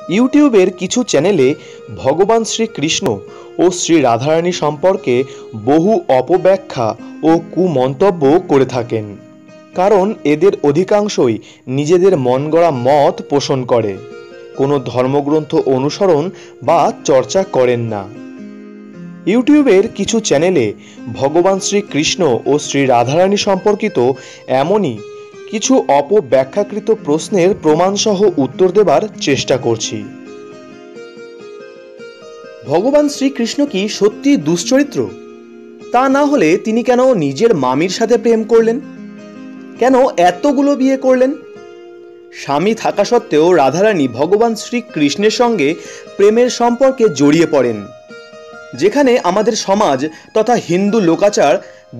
ইউটিউবের কিছু চ্যানেলে ভগবান শ্রীকৃষ্ণ ও শ্রী রাধারানী সম্পর্কে বহু অপব্যাখ্যা ও কুমন্তব্য করে থাকেন, কারণ এদের অধিকাংশই নিজেদের মনগড়া মত পোষণ করে, কোনো ধর্মগ্রন্থ অনুসরণ বা চর্চা করেন না। ইউটিউবের কিছু চ্যানেলে ভগবান শ্রীকৃষ্ণ ও শ্রী রাধারানী সম্পর্কিত এমনই কিছু অপব্যাখ্যাকৃত প্রশ্নের প্রমাণসহ উত্তর দেবার চেষ্টা করছি। ভগবান শ্রীকৃষ্ণ কি সত্যি দুশ্চরিত্র? তা না হলে তিনি কেন নিজের মামির সাথে প্রেম করলেন? কেন এতগুলো বিয়ে করলেন? স্বামী থাকা সত্ত্বেও রাধারানী ভগবান শ্রীকৃষ্ণের সঙ্গে প্রেমের সম্পর্কে জড়িয়ে পড়েন, যেখানে আমাদের সমাজ তথা হিন্দু লোকাচার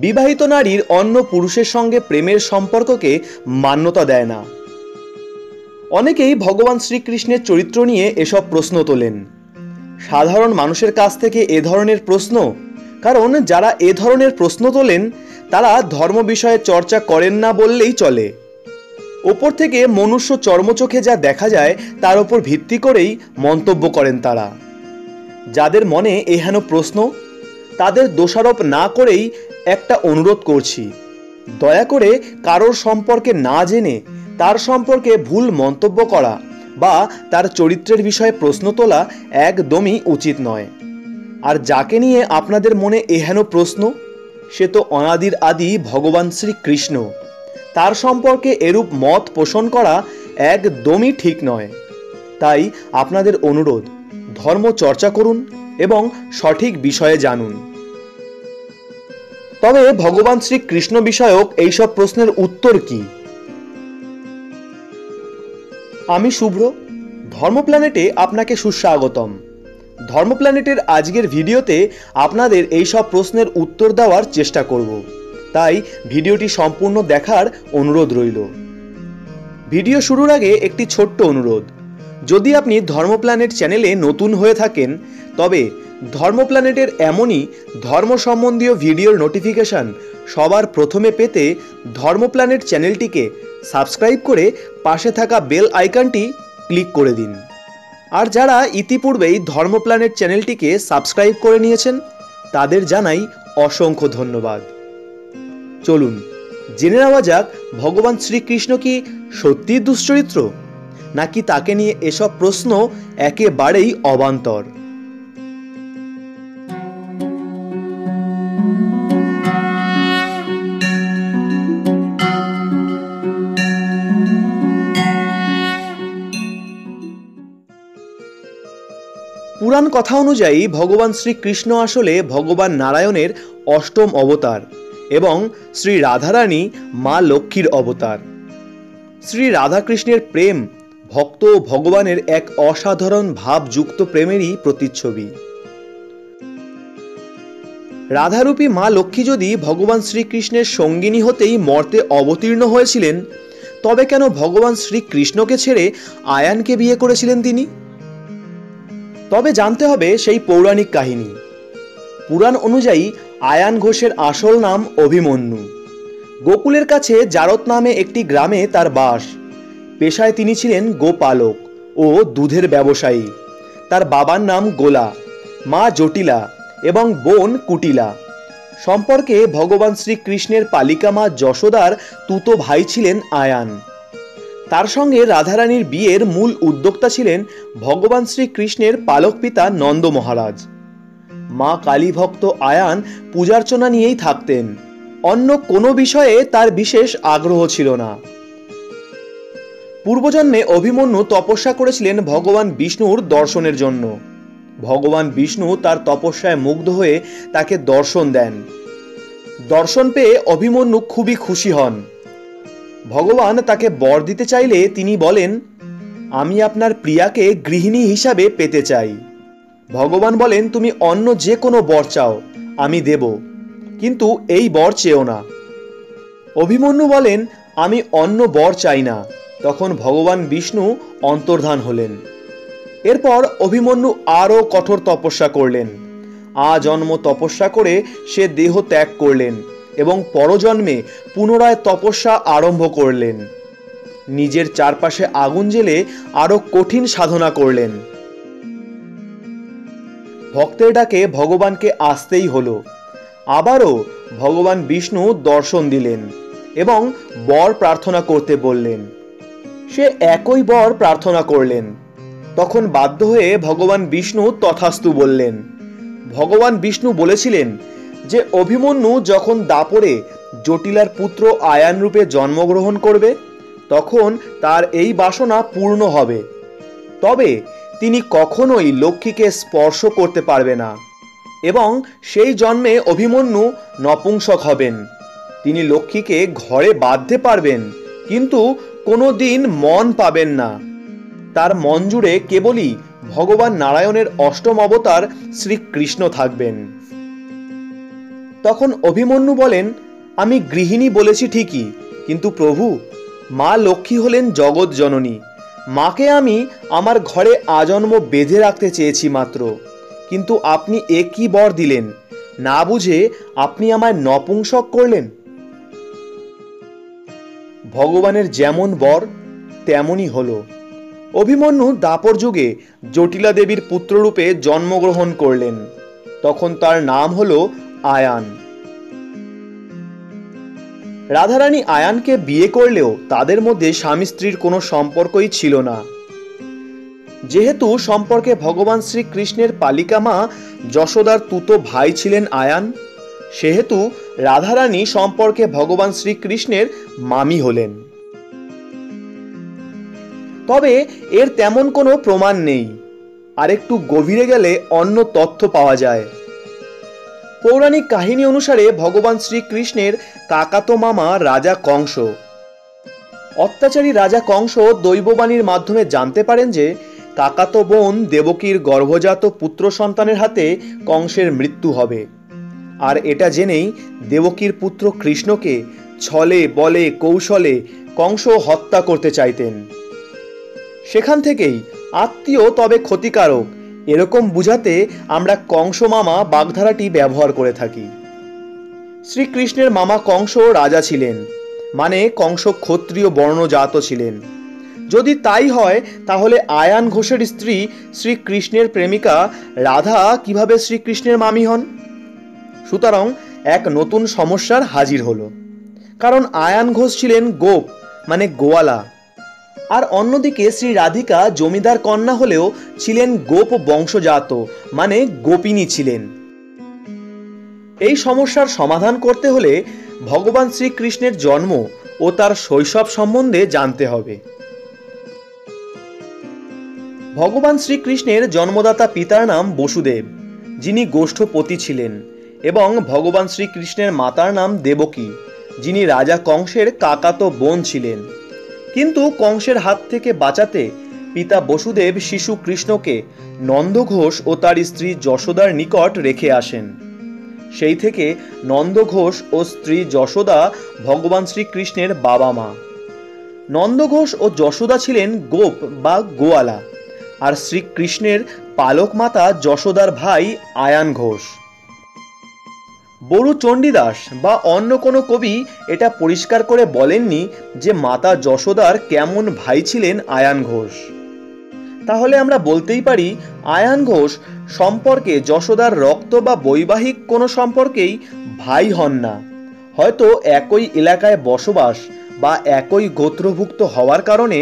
বিবাহিত নারীর অন্য পুরুষের সঙ্গে প্রেমের সম্পর্ককে মান্যতা দেয় না। অনেকেই ভগবান শ্রীকৃষ্ণের চরিত্র নিয়ে এসব প্রশ্ন তোলেন। সাধারণ মানুষের কাছ থেকে এ ধরনের প্রশ্ন, কারণ যারা এ ধরনের প্রশ্ন তোলেন তারা ধর্ম বিষয়ে চর্চা করেন না বললেই চলে। ওপর থেকে মনুষ্য চর্মচোখে যা দেখা যায় তার উপর ভিত্তি করেই মন্তব্য করেন তারা। যাদের মনে এহেন প্রশ্ন, তাদের দোষারোপ না করেই একটা অনুরোধ করছি, দয়া করে কারোর সম্পর্কে না জেনে তার সম্পর্কে ভুল মন্তব্য করা বা তার চরিত্রের বিষয়ে প্রশ্ন তোলা একদমই উচিত নয়। আর যাকে নিয়ে আপনাদের মনে এহেন প্রশ্ন, সে তো অনাদির আদি ভগবান শ্রীকৃষ্ণ। তার সম্পর্কে এরূপ মত পোষণ করা একদমই ঠিক নয়। তাই আপনাদের অনুরোধ, ধর্ম চর্চা করুন এবং সঠিক বিষয়ে জানুন। তবে ভগবান শ্রীকৃষ্ণ বিষয়ক এইসব প্রশ্নের উত্তর কি? আমি শুভ্র, ধর্ম প্ল্যানেটে আপনাকে সুস্বাগতম। ধর্ম প্ল্যানেটের আজকের ভিডিওতে আপনাদের এইসব প্রশ্নের উত্তর দেওয়ার চেষ্টা করব, তাই ভিডিওটি সম্পূর্ণ দেখার অনুরোধ রইল। ভিডিও শুরুর আগে একটি ছোট্ট অনুরোধ, যদি আপনি ধর্ম প্ল্যানেট চ্যানেলে নতুন হয়ে থাকেন তবে ধর্ম প্ল্যানেটের এমনই ধর্ম সম্বন্ধীয় ভিডিওর নোটিফিকেশন সবার প্রথমে পেতে ধর্ম প্ল্যানেট চ্যানেলটিকে সাবস্ক্রাইব করে পাশে থাকা বেল আইকনটি ক্লিক করে দিন। আর যারা ইতিপূর্বেই ধর্ম প্ল্যানেট চ্যানেলটিকে সাবস্ক্রাইব করে নিয়েছেন তাদের জানাই অসংখ্য ধন্যবাদ। চলুন জেনে নেওয়া যাক, ভগবান শ্রীকৃষ্ণ কি সত্যিই দুশ্চরিত্র, নাকি তাকে নিয়ে এসব প্রশ্ন একেবারেই অবান্তর? পুরাণ কথা অনুযায়ী ভগবান শ্রীকৃষ্ণ আসলে ভগবান নারায়ণের অষ্টম অবতার এবং শ্রী রাধারানী মা লক্ষ্মীর অবতার। শ্রী রাধাকৃষ্ণের প্রেম ভক্ত ও ভগবানের এক অসাধারণ ভাবযুক্ত প্রেমেরই প্রতিচ্ছবি। রাধারূপী মা লক্ষ্মী যদি ভগবান শ্রীকৃষ্ণের সঙ্গিনী হতেই মর্তে অবতীর্ণ হয়েছিলেন, তবে কেন ভগবান শ্রীকৃষ্ণকে ছেড়ে আয়ানকে বিয়ে করেছিলেন তিনি? তবে জানতে হবে সেই পৌরাণিক কাহিনী। পুরাণ অনুযায়ী আয়ান ঘোষের আসল নাম অভিমন্যু। গোকুলের কাছে জারত নামে একটি গ্রামে তার বাস। পেশায় তিনি ছিলেন গোপালক ও দুধের ব্যবসায়ী। তার বাবার নাম গোলা, মা জটিলা এবং বোন কুটিলা। সম্পর্কে ভগবান শ্রীকৃষ্ণের পালিকা মা যশোদার তুতো ভাই ছিলেন আয়ান। তার সঙ্গে রাধারানীর বিয়ের মূল উদ্যোক্তা ছিলেন ভগবান শ্রীকৃষ্ণের পালক পিতা নন্দ মহারাজ। মা কালী ভক্ত আয়ান পূজার্চনা নিয়েই থাকতেন, অন্য কোনো বিষয়ে তার বিশেষ আগ্রহ ছিল না। পূর্বজন্মে অভিমন্যু তপস্যা করেছিলেন ভগবান বিষ্ণুর দর্শনের জন্য। ভগবান বিষ্ণু তার তপস্যায় মুগ্ধ হয়ে তাকে দর্শন দেন। দর্শন পেয়ে অভিমন্যু খুবই খুশি হন। ভগবান তাকে বর দিতে চাইলে তিনি বলেন, আমি আপনার প্রিয়াকে গৃহিণী হিসাবে পেতে চাই। ভগবান বলেন, তুমি অন্য যে কোনো বর চাও, আমি দেব, কিন্তু এই বর চেও না। অভিমন্যু বলেন, আমি অন্য বর চাই না। তখন ভগবান বিষ্ণু অন্তর্ধান হলেন। এরপর অভিমন্যু আরও কঠোর তপস্যা করলেন। আজন্ম তপস্যা করে সে দেহ ত্যাগ করলেন এবং পরজন্মে পুনরায় তপস্যা আরম্ভ করলেন। নিজের চারপাশে আগুন জ্বেলে আরো কঠিন সাধনা করলেন। ভক্তের ডাকে ভগবানকে আসতেই হলো। আবারও ভগবান বিষ্ণু দর্শন দিলেন এবং বর প্রার্থনা করতে বললেন। সে একই বর প্রার্থনা করলেন। তখন বাধ্য হয়ে ভগবান বিষ্ণু তথাস্তু বললেন। ভগবান বিষ্ণু বলেছিলেন যে অভিমন্যু যখন দাপরে জটিলার পুত্র আয়ান রূপে জন্মগ্রহণ করবে তখন তার এই বাসনা পূর্ণ হবে, তবে তিনি কখনোই লক্ষ্মীকে স্পর্শ করতে পারবে না এবং সেই জন্মে অভিমন্যু নপুংসক হবেন। তিনি লক্ষ্মীকে ঘরে বাঁধতে পারবেন কিন্তু কোনো দিন মন পাবেন না। তার মন জুড়ে কেবলই ভগবান নারায়ণের অষ্টম অবতার শ্রীকৃষ্ণ থাকবেন। তখন অভিমন্যু বলেন, আমি গৃহিণী বলেছি ঠিকই, কিন্তু প্রভু, মা লক্ষ্মী হলেন জগৎ জননী। মাকে আমি আমার ঘরে আজন্ম বেঁধে রাখতে চেয়েছি মাত্র, কিন্তু আপনি এ কি বর দিলেন? না বুঝে আপনি আমায় নপুংসক করলেন। ভগবানের যেমন বর তেমনই হলো। অভিমন্যু দাপর যুগে জটিলা দেবীর পুত্ররূপে জন্মগ্রহণ করলেন। তখন তার নাম হলো আয়ান। রাধারানী আয়ানকে বিয়ে করলেও তাদের মধ্যে স্বামী স্ত্রীর কোনো সম্পর্কই ছিল না। যেহেতু সম্পর্কে ভগবান শ্রীকৃষ্ণের পালিকা মা যশোদার তুতো ভাই ছিলেন আয়ান, সেহেতু রাধারানী সম্পর্কে ভগবান শ্রীকৃষ্ণের মামি হলেন। তবে এর তেমন কোনো প্রমাণ নেই। আর একটু গভীরে গেলে অন্য তথ্য পাওয়া যায়। পৌরাণিক কাহিনী অনুসারে ভগবান শ্রীকৃষ্ণের কাকাতো মামা রাজা কংস। অত্যাচারী রাজা কংস দৈববাণীর মাধ্যমে জানতে পারেন যে কাকাতো বোন দেবকীর গর্ভজাত পুত্র সন্তানের হাতে কংসের মৃত্যু হবে। আর এটা জেনেই দেবকীর পুত্র কৃষ্ণকে ছলে বলে কৌশলে কংস হত্যা করতে চাইতেন। সেখান থেকেই আত্মীয় তবে ক্ষতিকারক এরকম বুঝাতে আমরা কংস মামা বাগধারাটি ব্যবহার করে থাকি। শ্রীকৃষ্ণের মামা কংস রাজা ছিলেন, মানে কংস ক্ষত্রিয় বর্ণজাত ছিলেন। যদি তাই হয় তাহলে আয়ান ঘোষের স্ত্রী শ্রীকৃষ্ণের প্রেমিকা রাধা কিভাবে শ্রীকৃষ্ণের মামি হন? সুতরাং এক নতুন সমস্যার হাজির হলো। কারণ আয়ান ঘোষ ছিলেন গোপ, মানে গোয়ালা, আর অন্যদিকে শ্রী রাধিকা জমিদার কন্যা হলেও ছিলেন গোপ বংশজাত, মানে গোপিনী ছিলেন। এই সমস্যার সমাধান করতে হলে ভগবান শ্রীকৃষ্ণের জন্ম ও তার শৈশব সম্বন্ধে জানতে হবে। ভগবান শ্রীকৃষ্ণের জন্মদাতা পিতার নাম বসুদেব, যিনি গোষ্ঠপতি ছিলেন, এবং ভগবান শ্রীকৃষ্ণের মাতার নাম দেবকী, যিনি রাজা কংসের কাকাতো বোন ছিলেন। কিন্তু কংসের হাত থেকে বাঁচাতে পিতা বসুদেব শিশু কৃষ্ণকে নন্দঘোষ ও তার স্ত্রী যশোদার নিকট রেখে আসেন। সেই থেকে নন্দঘোষ ও স্ত্রী যশোদা ভগবান শ্রীকৃষ্ণের বাবা মা। নন্দঘোষ ও যশোদা ছিলেন গোপ বা গোয়ালা, আর শ্রীকৃষ্ণের পালক মাতা যশোদার ভাই আয়ান ঘোষ। বড়ু চণ্ডীদাস বা অন্য কোনো কবি এটা পরিষ্কার করে বলেননি যে মাতা যশোদার কেমন ভাই ছিলেন আয়ান ঘোষ। তাহলে আমরা বলতেই পারি আয়ান ঘোষ সম্পর্কে যশোদার রক্ত বা বৈবাহিক কোনো সম্পর্কেই ভাই হন না। হয়তো একই এলাকায় বসবাস বা একই গোত্রভুক্ত হওয়ার কারণে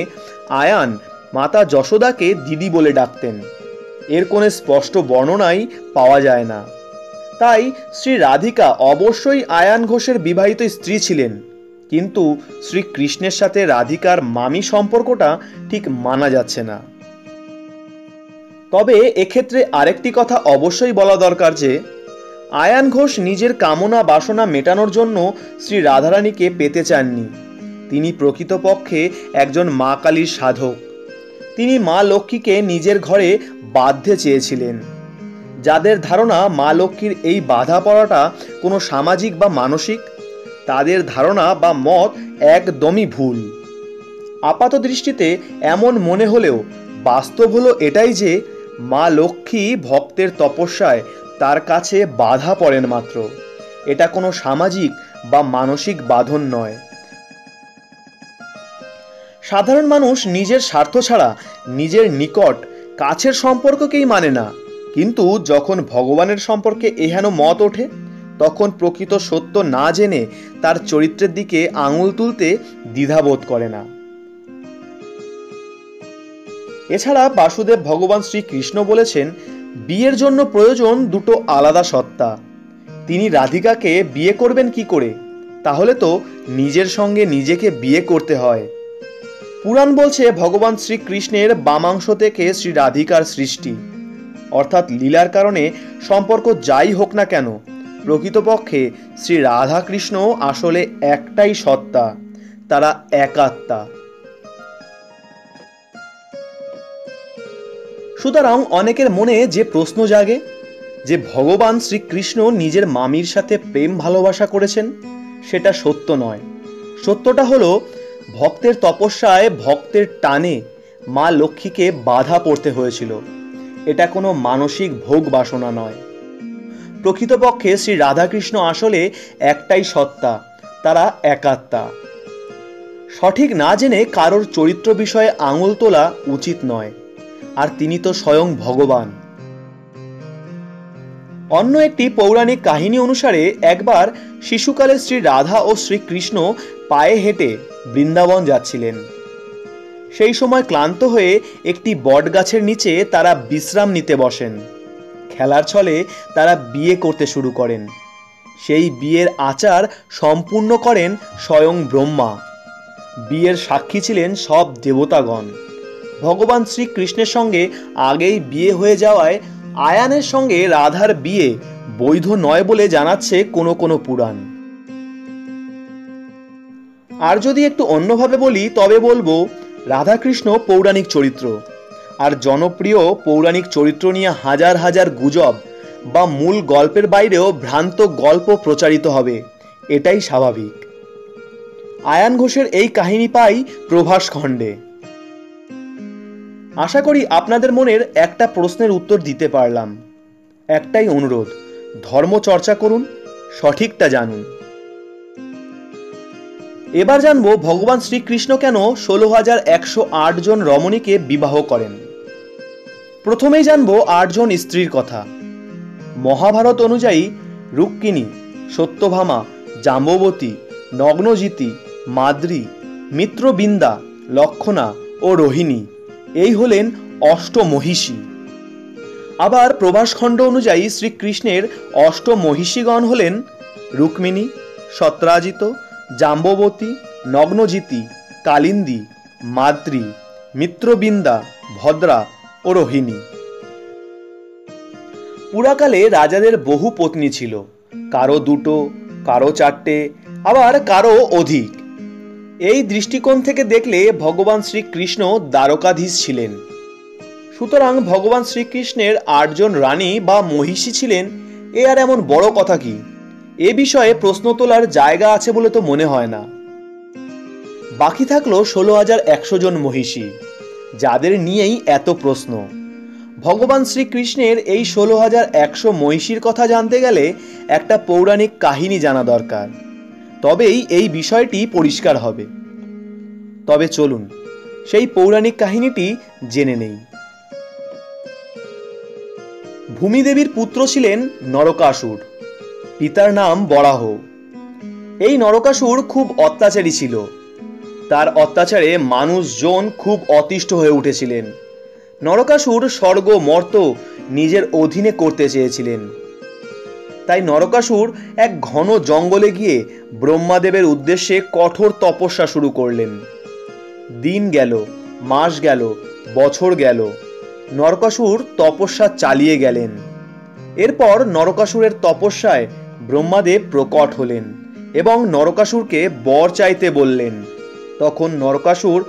আয়ান মাতা যশোদাকে দিদি বলে ডাকতেন। এর কোনো স্পষ্ট বর্ণনাই পাওয়া যায় না। তাই শ্রী রাধিকা অবশ্যই আয়ান ঘোষের বিবাহিত স্ত্রী ছিলেন, কিন্তু শ্রীকৃষ্ণের সাথে রাধিকার মামি সম্পর্কটা ঠিক মানা যাচ্ছে না। তবে এক্ষেত্রে আরেকটি কথা অবশ্যই বলা দরকার যে আয়ান ঘোষ নিজের কামনা বাসনা মেটানোর জন্য শ্রী রাধারানীকে পেতে চাননি। তিনি প্রকৃতপক্ষে একজন মা কালীর সাধক। তিনি মা লক্ষ্মীকে নিজের ঘরে বাঁধতে চেয়েছিলেন। যাদের ধারণা মা লক্ষ্মীর এই বাধা পড়াটা কোনো সামাজিক বা মানসিক, তাদের ধারণা বা মত একদমই ভুল। আপাত দৃষ্টিতে এমন মনে হলেও বাস্তব হলো এটাই যে মা লক্ষ্মী ভক্তের তপস্যায় তার কাছে বাধা পড়েন মাত্র। এটা কোনো সামাজিক বা মানসিক বাঁধন নয়। সাধারণ মানুষ নিজের স্বার্থ ছাড়া নিজের নিকট কাছের সম্পর্ককেই মানে না, কিন্তু যখন ভগবানের সম্পর্কে এহেন মত ওঠে তখন প্রকৃত সত্য না জেনে তার চরিত্রের দিকে আঙুল তুলতে দ্বিধাবোধ করে না। এছাড়া বাসুদেব ভগবান শ্রীকৃষ্ণ বলেছেন, বিয়ের জন্য প্রয়োজন দুটো আলাদা সত্তা। তিনি রাধিকাকে বিয়ে করবেন কি করে? তাহলে তো নিজের সঙ্গে নিজেকে বিয়ে করতে হয়। পুরাণ বলছে ভগবান শ্রীকৃষ্ণের বামাংশ থেকে শ্রী রাধিকার সৃষ্টি, অর্থাৎ লীলার কারণে সম্পর্ক যাই হোক না কেন, প্রকৃতপক্ষে শ্রী রাধাকৃষ্ণ আসলে একটাই সত্তা, তারা একাত্মা। সুতরাং অনেকের মনে যে প্রশ্ন জাগে যে ভগবান শ্রীকৃষ্ণ নিজের মামির সাথে প্রেম ভালোবাসা করেছেন, সেটা সত্য নয়। সত্যটা হলো ভক্তের তপস্যায় ভক্তের টানে মা লক্ষ্মীকে বাধা পড়তে হয়েছিল। এটা কোনো মানসিক ভোগ বাসনা নয়। প্রকৃতপক্ষে শ্রী রাধাকৃষ্ণ আসলে একটাই সত্তা, তারা একাত্মা। সঠিক না জেনে কারোর চরিত্র বিষয়ে আঙুল তোলা উচিত নয়, আর তিনি তো স্বয়ং ভগবান। অন্য একটি পৌরাণিক কাহিনী অনুসারে একবার শিশুকালে শ্রী রাধা ও শ্রীকৃষ্ণ পায়ে হেঁটে বৃন্দাবন যাচ্ছিলেন। সেই সময় ক্লান্ত হয়ে একটি বট গাছের নিচে তারা বিশ্রাম নিতে বসেন। খেলার ছলে তারা বিয়ে করতে শুরু করেন। সেই বিয়ের আচার সম্পূর্ণ করেন স্বয়ং ব্রহ্মা। বিয়ের সাক্ষী ছিলেন সব দেবতাগণ। ভগবান শ্রীকৃষ্ণের সঙ্গে আগেই বিয়ে হয়ে যাওয়ায় আয়ানের সঙ্গে রাধার বিয়ে বৈধ নয় বলে জানাচ্ছে কোনো কোনো পুরাণ। আর যদি একটু অন্যভাবে বলি তবে বলবো, রাধাকৃষ্ণ পৌরাণিক চরিত্র, আর জনপ্রিয় পৌরাণিক চরিত্র নিয়ে হাজার হাজার গুজব বা মূল গল্পের বাইরেও ভ্রান্ত গল্প প্রচারিত হবে, এটাই স্বাভাবিক। আয়ান ঘোষের এই কাহিনী পাই প্রভাস খণ্ডে। আশা করি আপনাদের মনের একটা প্রশ্নের উত্তর দিতে পারলাম। একটাই অনুরোধ, ধর্ম চর্চা করুন, সঠিকটা জানুন। এবার জানবো ভগবান শ্রীকৃষ্ণ কেন 16,108 জন রমণীকে বিবাহ করেন। প্রথমেই জানবো 8 জন স্ত্রীর কথা। মহাভারত অনুযায়ী রুক্মিণী, সত্যভামা, জাম্ববতী, নগ্নজিতি, মাদ্রী, মিত্রবিন্দা, লক্ষণা ও রোহিণী এই হলেন অষ্টমহিষী। আবার প্রভাসখণ্ড অনুযায়ী শ্রীকৃষ্ণের অষ্টমহিষীগণ হলেন রুক্মিণী, সত্রাজিত, জাম্ববতী, নগ্নজিতি, কালিন্দী, মাদ্রী, মিত্রবিন্দা, ভদ্রা ও রোহিণী। পুরাকালে রাজাদের বহু পত্নী ছিল, কারো দুটো, কারো চারটে, আবার কারো অধিক। এই দৃষ্টিকোণ থেকে দেখলে ভগবান শ্রীকৃষ্ণ দ্বারকাধীশ ছিলেন। সুতরাং ভগবান শ্রীকৃষ্ণের 8 জন রানী বা মহিষী ছিলেন, এ আর এমন বড় কথা কি? এ বিষয়ে প্রশ্ন তোলার জায়গা আছে বলে তো মনে হয় না। বাকি থাকলো 16,100 জন মহিষী, যাদের নিয়েই এত প্রশ্ন। ভগবান শ্রীকৃষ্ণের এই 16,100 মহিষীর কথা জানতে গেলে একটা পৌরাণিক কাহিনী জানা দরকার, তবেই এই বিষয়টি পরিষ্কার হবে। তবে চলুন সেই পৌরাণিক কাহিনীটি জেনে নেই। ভূমিদেবীর পুত্র ছিলেন নরকাসুর, পিতার নাম বরাহ। এই নরকাসুর খুব অত্যাচারী ছিল। তার অত্যাচারে মানুষজন খুব অতিষ্ঠ হয়ে উঠেছিলেন। নরকাসুর স্বর্গ মর্ত নিজের অধীনে করতে চেয়েছিলেন। তাই নরকাসুর এক ঘন জঙ্গলে গিয়ে ব্রহ্মাদেবের উদ্দেশ্যে কঠোর তপস্যা শুরু করলেন। দিন গেল, মাস গেল, বছর গেল, নরকাসুর তপস্যা চালিয়ে গেলেন। এরপর নরকাসুরের তপস্যায় ব্রহ্মাদেব প্রকট হলেন এবং নরকাসুরকে বর চাইতে বললেন। তখন নরকাসুর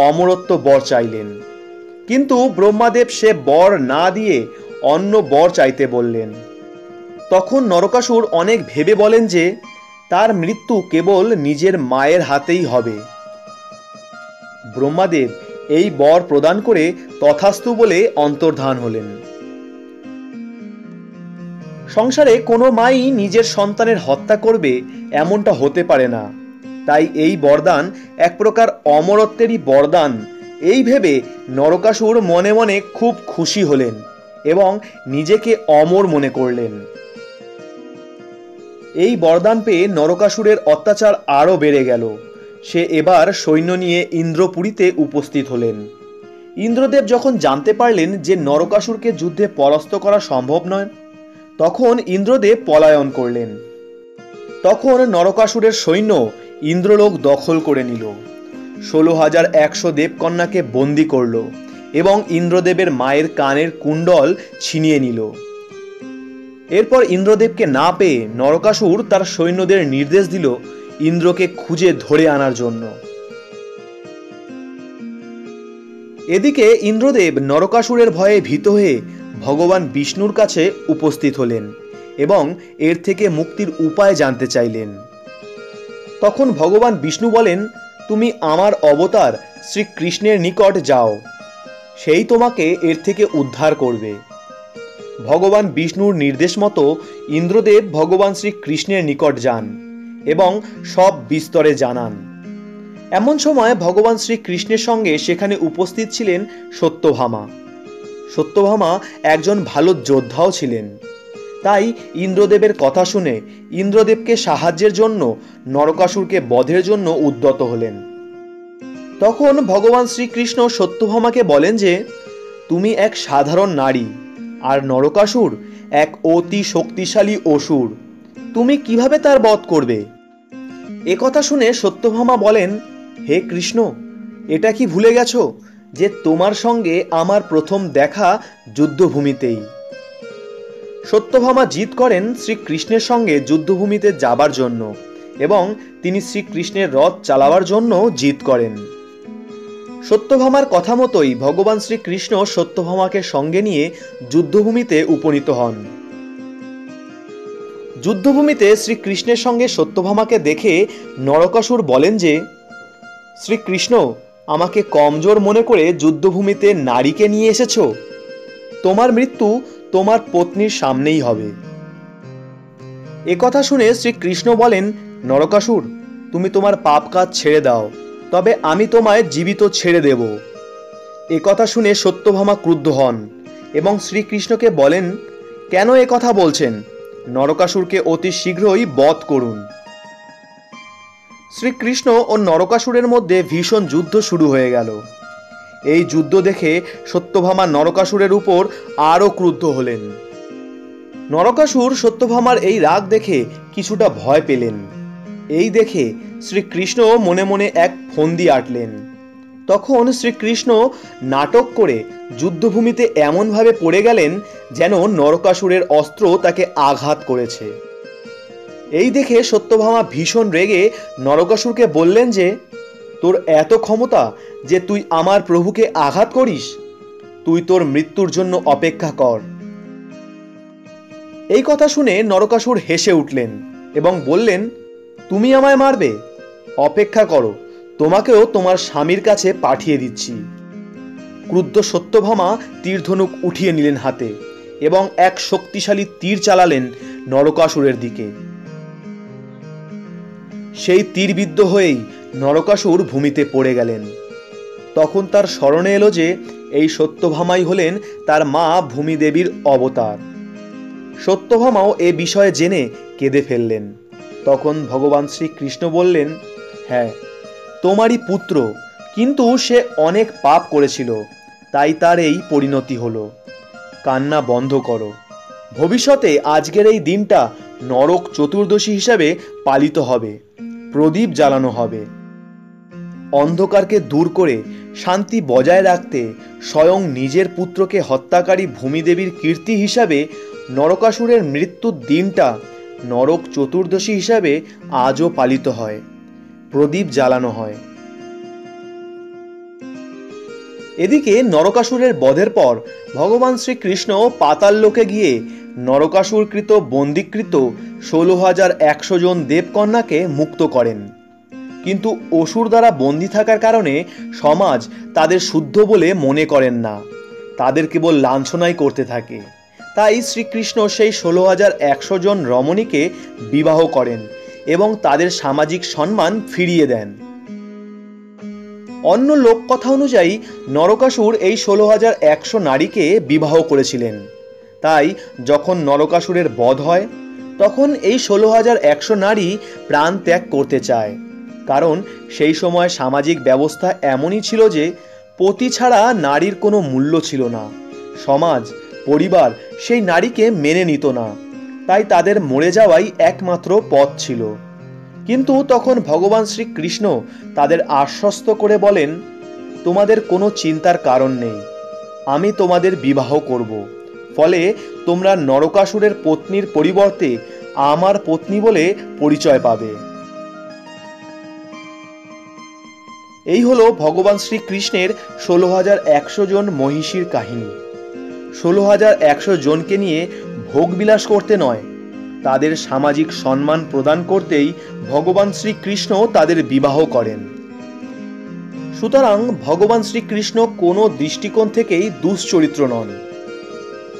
অমরত্ব বর চাইলেন, কিন্তু ব্রহ্মাদেব সে বর না দিয়ে অন্য বর চাইতে বললেন। তখন নরকাসুর অনেক ভেবে বলেন যে তার মৃত্যু কেবল নিজের মায়ের হাতেই হবে। ব্রহ্মাদেব এই বর প্রদান করে তথাস্তু বলে অন্তর্ধান হলেন। সংসারে কোনো মাই নিজের সন্তানের হত্যা করবে এমনটা হতে পারে না। তাই এই বরদান এক প্রকার অমরত্বেরই বরদান, এই ভেবে নরকাসুর মনে মনে খুব খুশি হলেন এবং নিজেকে অমর মনে করলেন। এই বরদান পেয়ে নরকাসুরের অত্যাচার আরও বেড়ে গেল। সে এবার সৈন্য নিয়ে ইন্দ্রপুরীতে উপস্থিত হলেন। ইন্দ্রদেব যখন জানতে পারলেন যে নরকাসুরকে যুদ্ধে পরাস্ত করা সম্ভব নয়, তখন ইন্দ্রদেব পলায়ন করলেন। তখন নরকাসুরের সৈন্য ইন্দ্রলোক দখল করে নিল, 16,100 দেবকন্যাকে বন্দী করল এবং ইন্দ্রদেবের মায়ের কানের কুণ্ডল ছিনিয়ে নিল। এরপর ইন্দ্রদেবকে না পেয়ে নরকাসুর তার সৈন্যদের নির্দেশ দিল ইন্দ্রকে খুঁজে ধরে আনার জন্য। এদিকে ইন্দ্রদেব নরকাসুরের ভয়ে ভীত হয়ে ভগবান বিষ্ণুর কাছে উপস্থিত হলেন এবং এর থেকে মুক্তির উপায় জানতে চাইলেন। তখন ভগবান বিষ্ণু বলেন, তুমি আমার অবতার শ্রীকৃষ্ণের নিকট যাও, সেই তোমাকে এর থেকে উদ্ধার করবে। ভগবান বিষ্ণুর নির্দেশ মতো ইন্দ্রদেব ভগবান শ্রীকৃষ্ণের নিকট যান এবং সব বিস্তরে জানান। এমন সময় ভগবান শ্রীকৃষ্ণের সঙ্গে সেখানে উপস্থিত ছিলেন সত্যভামা। সত্যভামা একজন ভালো যোদ্ধাও ছিলেন। তাই ইন্দ্রদেবের কথা শুনে ইন্দ্রদেবকে সাহায্যের জন্য নরকাসুরকে বধের জন্য উদ্যত হলেন। তখন ভগবান শ্রীকৃষ্ণ সত্যভামাকে বলেন যে, তুমি এক সাধারণ নারী আর নরকাসুর এক অতি শক্তিশালী অসুর, তুমি কিভাবে তার বধ করবে? একথা শুনে সত্যভামা বলেন, হে কৃষ্ণ, এটা কি ভুলে গেছো যে তোমার সঙ্গে আমার প্রথম দেখা যুদ্ধভূমিতেই? সত্যভামা জিদ করেন শ্রীকৃষ্ণের সঙ্গে যুদ্ধভূমিতে যাবার জন্য এবং তিনি শ্রীকৃষ্ণের রথ চালাবার জন্য জিদ করেন। সত্যভামার কথা মতোই ভগবান শ্রীকৃষ্ণ সত্যভামাকে সঙ্গে নিয়ে যুদ্ধভূমিতে উপনীত হন। যুদ্ধভূমিতে শ্রীকৃষ্ণের সঙ্গে সত্যভামাকে দেখে নরকাসুর বলেন যে, শ্রীকৃষ্ণ, আমাকে কমজোর মনে করে যুদ্ধভূমিতে নারীকে নিয়ে এসেছো? তোমার মৃত্যু তোমার পত্নীর সামনেই হবে। একথা শুনে শ্রীকৃষ্ণ বলেন, নরকাসুর, তুমি তোমার পাপ কাজ ছেড়ে দাও, তবে আমি তোমায় জীবিত ছেড়ে দেব। একথা শুনে সত্যভামা ক্রুদ্ধ হন এবং শ্রীকৃষ্ণকে বলেন, কেন একথা বলছেন? নরকাসুরকে অতি শীঘ্রই বধ করুন। শ্রীকৃষ্ণ ও নরকাসুরের মধ্যে ভীষণ যুদ্ধ শুরু হয়ে গেল। এই যুদ্ধ দেখে সত্যভামা নরকাসুরের উপর আরও ক্রুদ্ধ হলেন। নরকাসুর সত্যভামার এই রাগ দেখে কিছুটা ভয় পেলেন। এই দেখে শ্রীকৃষ্ণ মনে মনে এক ফন্দি আঁটলেন। তখন শ্রীকৃষ্ণ নাটক করে যুদ্ধভূমিতে এমনভাবে পড়ে গেলেন যেন নরকাসুরের অস্ত্র তাকে আঘাত করেছে। এই দেখে সত্যভামা ভীষণ রেগে নরকাসুরকে বললেন যে, তোর এত ক্ষমতা যে তুই আমার প্রভুকে আঘাত করিস? তুই তোর মৃত্যুর জন্য অপেক্ষা কর। এই কথা শুনে নরকাসুর হেসে উঠলেন এবং বললেন, তুমি আমায় মারবে? অপেক্ষা করো, তোমাকেও তোমার স্বামীর কাছে পাঠিয়ে দিচ্ছি। ক্রুদ্ধ সত্যভামা তীরধনুক উঠিয়ে নিলেন হাতে এবং এক শক্তিশালী তীর চালালেন নরকাসুরের দিকে। সেই তীরবিদ্ধ হয়েই নরকাসুর ভূমিতে পড়ে গেলেন। তখন তার স্মরণে এলো যে এই সত্যভামাই হলেন তার মা ভূমিদেবীর অবতার। সত্যভামাও এ বিষয়ে জেনে কেঁদে ফেললেন। তখন ভগবান শ্রীকৃষ্ণ বললেন, হ্যাঁ, তোমারই পুত্র, কিন্তু সে অনেক পাপ করেছিল, তাই তার এই পরিণতি হলো। কান্না বন্ধ করো। ভবিষ্যতে আজকের এই দিনটা নরক চতুর্দশী হিসাবে পালিত হবে। প্রদীপ জ্বালানো হবে। অন্ধকারকে দূর করে শান্তি বজায় রাখতে স্বয়ং নিজের পুত্রকে হত্যাকারী ভূমিদেবীর কীর্তি হিসাবে নরকাসুরের মৃত্যুর দিনটা নরক চতুর্দশী হিসাবে আজও পালিত হয়। প্রদীপ জ্বালানো হয়। এদিকে নরকাসুরের বধের পর ভগবান শ্রীকৃষ্ণ পাতাল লোকে গিয়ে নরকাসুরকৃত বন্দীকৃত 16,100 জন দেবকন্যাকে মুক্ত করেন। কিন্তু অসুর দ্বারা বন্দী থাকার কারণে সমাজ তাদের শুদ্ধ বলে মনে করেন না, তাদের কেবল লাঞ্ছনাই করতে থাকে। তাই শ্রীকৃষ্ণ সেই 16,100 জন রমণীকে বিবাহ করেন এবং তাদের সামাজিক সম্মান ফিরিয়ে দেন। অন্য লোককথা অনুযায়ী নরকাসুর এই 16,100 নারীকে বিবাহ করেছিলেন। তাই যখন নরকাসুরের বধ হয় তখন এই 16,100 নারী প্রাণ ত্যাগ করতে চায়, কারণ সেই সময় সামাজিক ব্যবস্থা এমনই ছিল যে পতি ছাড়া নারীর কোনো মূল্য ছিল না। সমাজ, পরিবার সেই নারীকে মেনে নিত না, তাই তাদের মরে যাওয়াই একমাত্র পথ ছিল। কিন্তু তখন ভগবান শ্রীকৃষ্ণ তাদের আশ্বস্ত করে বলেন, তোমাদের কোনো চিন্তার কারণ নেই, আমি তোমাদের বিবাহ করব। ফলে তোমরা নরকাসুরের পত্নীর পরিবর্তে আমার পত্নী বলে পরিচয় পাবে। এই হলো ভগবান শ্রীকৃষ্ণের 16,100 জন মহিষীর কাহিনী। 16,100 জনকে নিয়ে ভোগবিলাস করতে নয়, তাদের সামাজিক সম্মান প্রদান করতেই ভগবান শ্রীকৃষ্ণ তাদের বিবাহ করেন। সুতরাং ভগবান শ্রীকৃষ্ণ কোনো দৃষ্টিকোণ থেকেই দুশ্চরিত্র নন।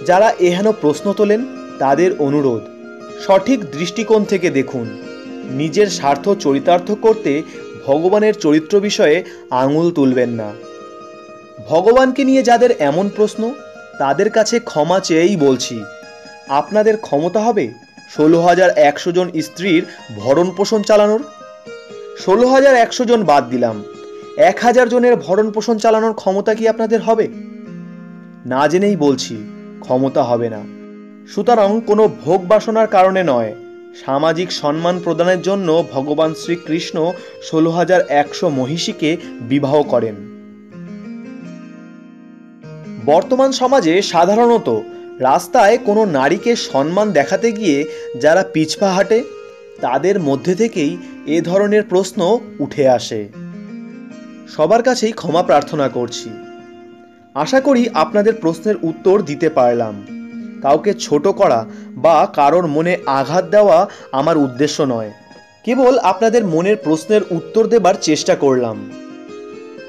যারা এহেন প্রশ্ন তোলেন তাদের অনুরোধ, সঠিক দৃষ্টিকোণ থেকে দেখুন। নিজের স্বার্থ চরিতার্থ করতে ভগবানের চরিত্র বিষয়ে আঙুল তুলবেন না। ভগবানকে নিয়ে যাদের এমন প্রশ্ন, তাদের কাছে ক্ষমা চেয়েই বলছি, আপনাদের ক্ষমতা হবে 16,100 জন স্ত্রীর ভরণ পোষণ চালানোর? 16,100 জন বাদ দিলাম, 1,000 জনের ভরণ পোষণ চালানোর ক্ষমতা কি আপনাদের হবে? না জেনেই বলছি, ক্ষমতা হবে না। সুতরাং কোনো ভোগ বাসনার কারণে নয়, সামাজিক সম্মান প্রদানের জন্য ভগবান শ্রীকৃষ্ণ 16,100 মহিষীকে বিবাহ করেন। বর্তমান সমাজে সাধারণত রাস্তায় কোনো নারীকে সম্মান দেখাতে গিয়ে যারা পিছপা হাঁটে, তাদের মধ্যে থেকেই এ ধরনের প্রশ্ন উঠে আসে। সবার কাছেই ক্ষমা প্রার্থনা করছি। আশা করি আপনাদের প্রশ্নের উত্তর দিতে পারলাম। কাউকে ছোট করা বা কারোর মনে আঘাত দেওয়া আমার উদ্দেশ্য নয়, কেবল আপনাদের মনের প্রশ্নের উত্তর দেবার চেষ্টা করলাম।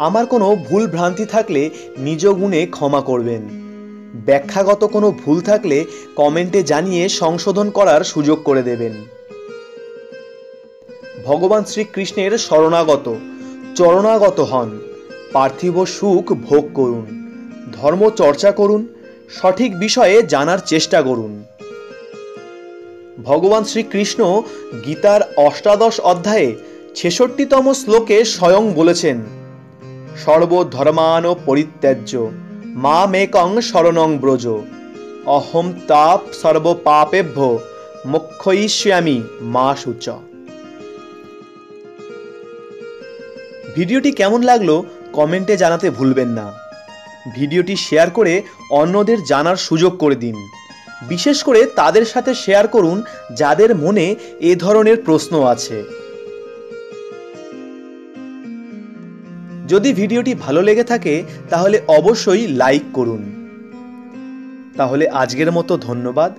আমার কোনো ভুল ভ্রান্তি থাকলে নিজ গুণে ক্ষমা করবেন। ব্যাখ্যাগত কোনো ভুল থাকলে কমেন্টে জানিয়ে সংশোধন করার সুযোগ করে দেবেন। ভগবান শ্রীকৃষ্ণের চরণাগত হন, পার্থিব সুখ ভোগ করুন, ধর্ম চর্চা করুন, সঠিক বিষয়ে জানার চেষ্টা করুন। ভগবান শ্রীকৃষ্ণ গীতার 18 অধ্যায়ে 66তম শ্লোকে স্বয়ং বলেছেন, সর্বধর্মান পরিত্যাজ্য মামেকং শরণং ব্রজ, অহম তাপ সর্বপাপেভ্য মোক্ষয়িষ্যামি মা শুচ। ভিডিওটি কেমন লাগলো কমেন্টে জানাতে ভুলবেন না। ভিডিওটি শেয়ার করে অন্যদের জানার সুযোগ করে দিন। বিশেষ করে তাদের সাথে শেয়ার করুন যাদের মনে এ ধরনের প্রশ্ন আছে। যদি ভিডিওটি ভালো লেগে থাকে তাহলে অবশ্যই লাইক করুন। তাহলে আজকের মতো ধন্যবাদ।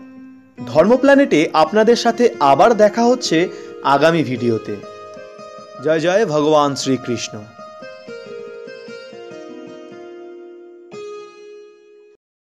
ধর্ম প্ল্যানেটে আপনাদের সাথে আবার দেখা হচ্ছে আগামী ভিডিওতে। জয় জয় ভগবান শ্রীকৃষ্ণ।